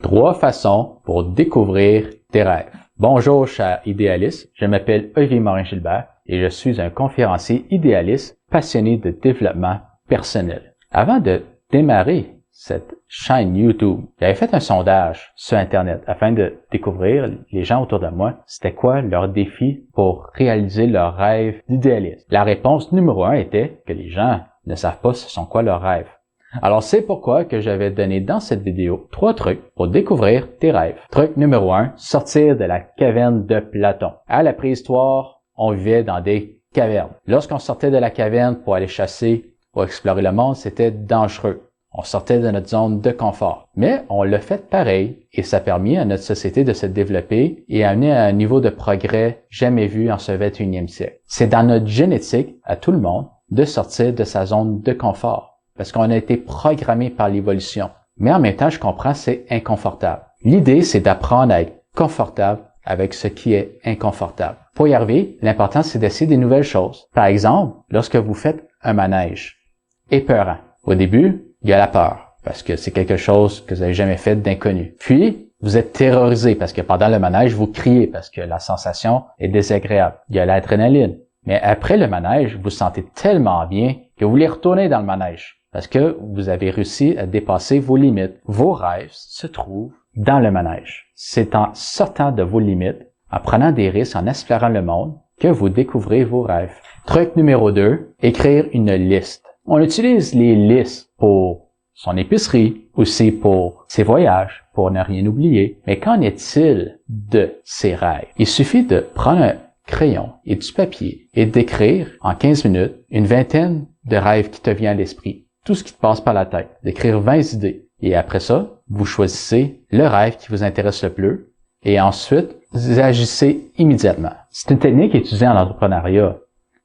3 façons pour découvrir tes rêves. Bonjour, chers idéalistes. Je m'appelle Olivier Morin-Gilbert et je suis un conférencier idéaliste passionné de développement personnel. Avant de démarrer cette chaîne YouTube, j'avais fait un sondage sur Internet afin de découvrir les gens autour de moi, c'était quoi leur défi pour réaliser leur rêve d'idéaliste. La réponse numéro 1 était que les gens ne savent pas ce sont quoi leurs rêves. Alors c'est pourquoi que j'avais donné dans cette vidéo 3 trucs pour découvrir tes rêves. Truc numéro 1, sortir de la caverne de Platon. À la préhistoire, on vivait dans des cavernes. Lorsqu'on sortait de la caverne pour aller chasser, pour explorer le monde, c'était dangereux. On sortait de notre zone de confort. Mais on l'a fait pareil et ça a permis à notre société de se développer et amener à un niveau de progrès jamais vu en ce 21e siècle. C'est dans notre génétique, à tout le monde, de sortir de sa zone de confort. Parce qu'on a été programmé par l'évolution. Mais en même temps, je comprends, c'est inconfortable. L'idée, c'est d'apprendre à être confortable avec ce qui est inconfortable. Pour y arriver, l'important, c'est d'essayer des nouvelles choses. Par exemple, lorsque vous faites un manège épeurant. Au début, il y a la peur, parce que c'est quelque chose que vous n'avez jamais fait d'inconnu. Puis, vous êtes terrorisé, parce que pendant le manège, vous criez, parce que la sensation est désagréable. Il y a l'adrénaline. Mais après le manège, vous vous sentez tellement bien que vous voulez retourner dans le manège. Parce que vous avez réussi à dépasser vos limites. Vos rêves se trouvent dans le manège. C'est en sortant de vos limites, en prenant des risques, en explorant le monde, que vous découvrez vos rêves. Truc numéro 2, écrire une liste. On utilise les listes pour son épicerie, aussi pour ses voyages, pour ne rien oublier. Mais qu'en est-il de ses rêves? Il suffit de prendre un crayon et du papier et d'écrire en 15 minutes une vingtaine de rêves qui te viennent à l'esprit. Tout ce qui te passe par la tête, d'écrire 20 idées. Et après ça, vous choisissez le rêve qui vous intéresse le plus et ensuite, vous agissez immédiatement. C'est une technique utilisée en entrepreneuriat.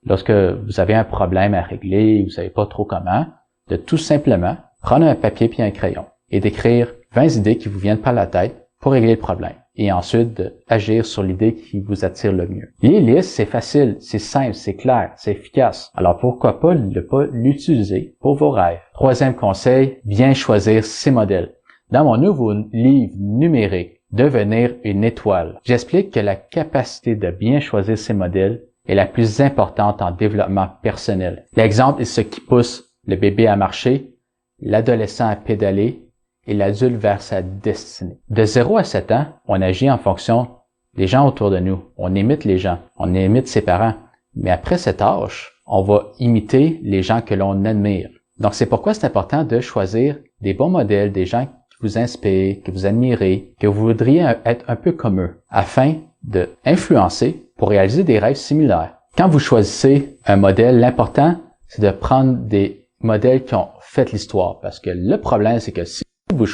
Lorsque vous avez un problème à régler, vous savez pas trop comment, de tout simplement prendre un papier puis un crayon et d'écrire 20 idées qui vous viennent par la tête pour régler le problème. Et ensuite, d'agir sur l'idée qui vous attire le mieux. Les listes, c'est facile, c'est simple, c'est clair, c'est efficace. Alors pourquoi pas ne pas l'utiliser pour vos rêves? 3e conseil, bien choisir ses modèles. Dans mon nouveau livre numérique, Devenir une étoile, j'explique que la capacité de bien choisir ses modèles est la plus importante en développement personnel. L'exemple est ce qui pousse le bébé à marcher, l'adolescent à pédaler, et l'adulte vers sa destinée. De 0 à 7 ans, on agit en fonction des gens autour de nous. On imite les gens, on imite ses parents. Mais après cet âge, on va imiter les gens que l'on admire. Donc c'est pourquoi c'est important de choisir des bons modèles, des gens qui vous inspirent, que vous admirez, que vous voudriez être un peu comme eux, afin de influencer pour réaliser des rêves similaires. Quand vous choisissez un modèle, l'important, c'est de prendre des modèles qui ont fait l'histoire. Parce que le problème, c'est que si vous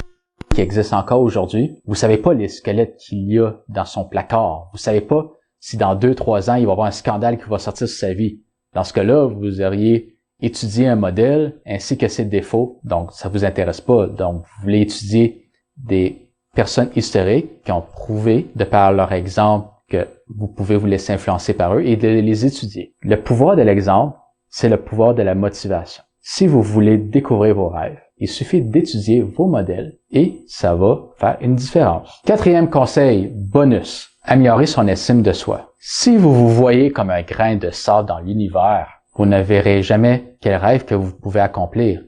qui existe encore aujourd'hui, vous savez pas les squelettes qu'il y a dans son placard. Vous savez pas si dans 2-3 ans, il va y avoir un scandale qui va sortir sur sa vie. Dans ce cas-là, vous auriez étudié un modèle ainsi que ses défauts. Donc, ça vous intéresse pas. Donc, vous voulez étudier des personnes historiques qui ont prouvé, de par leur exemple, que vous pouvez vous laisser influencer par eux et de les étudier. Le pouvoir de l'exemple, c'est le pouvoir de la motivation. Si vous voulez découvrir vos rêves, il suffit d'étudier vos modèles et ça va faire une différence. 4e conseil, bonus, améliorer son estime de soi. Si vous vous voyez comme un grain de sable dans l'univers, vous ne verrez jamais quel rêve que vous pouvez accomplir.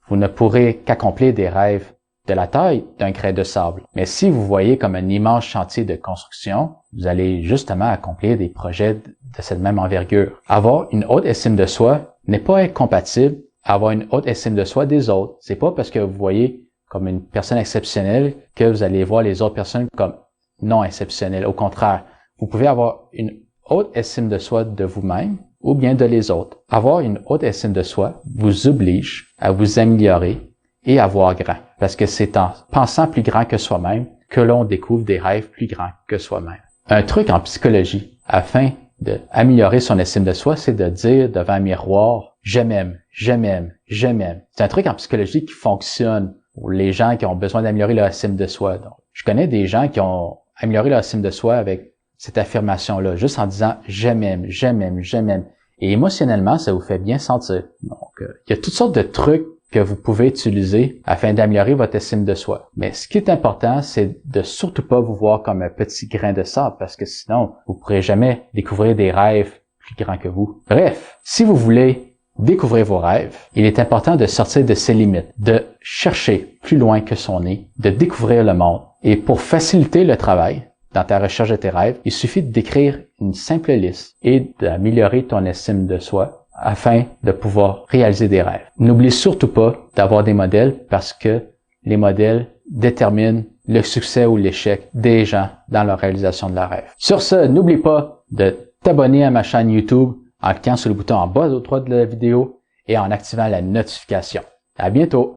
Vous ne pourrez qu'accomplir des rêves de la taille d'un grain de sable. Mais si vous voyez comme un immense chantier de construction, vous allez justement accomplir des projets de cette même envergure. Avoir une haute estime de soi n'est pas incompatible avoir une haute estime de soi des autres. C'est pas parce que vous voyez comme une personne exceptionnelle que vous allez voir les autres personnes comme non exceptionnelles. Au contraire, vous pouvez avoir une haute estime de soi de vous-même ou bien de les autres. Avoir une haute estime de soi vous oblige à vous améliorer et à voir grand. Parce que c'est en pensant plus grand que soi-même que l'on découvre des rêves plus grands que soi-même. Un truc en psychologie, afin d'améliorer son estime de soi, c'est de dire devant un miroir « je m'aime, je m'aime, je m'aime ». C'est un truc en psychologie qui fonctionne pour les gens qui ont besoin d'améliorer leur estime de soi. Donc, je connais des gens qui ont amélioré leur estime de soi avec cette affirmation-là, juste en disant « je m'aime, je m'aime, je m'aime ». Et émotionnellement, ça vous fait bien sentir. Donc, il y a toutes sortes de trucs que vous pouvez utiliser afin d'améliorer votre estime de soi. Mais ce qui est important, c'est de surtout pas vous voir comme un petit grain de sable parce que sinon, vous ne pourrez jamais découvrir des rêves plus grands que vous. Bref, si vous voulez découvrir vos rêves, il est important de sortir de ses limites, de chercher plus loin que son nez, de découvrir le monde. Et pour faciliter le travail dans ta recherche de tes rêves, il suffit d'écrire une simple liste et d'améliorer ton estime de soi afin de pouvoir réaliser des rêves. N'oublie surtout pas d'avoir des modèles parce que les modèles déterminent le succès ou l'échec des gens dans la réalisation de leurs rêves. Sur ce, n'oublie pas de t'abonner à ma chaîne YouTube en cliquant sur le bouton en bas à droite de la vidéo et en activant la notification. À bientôt!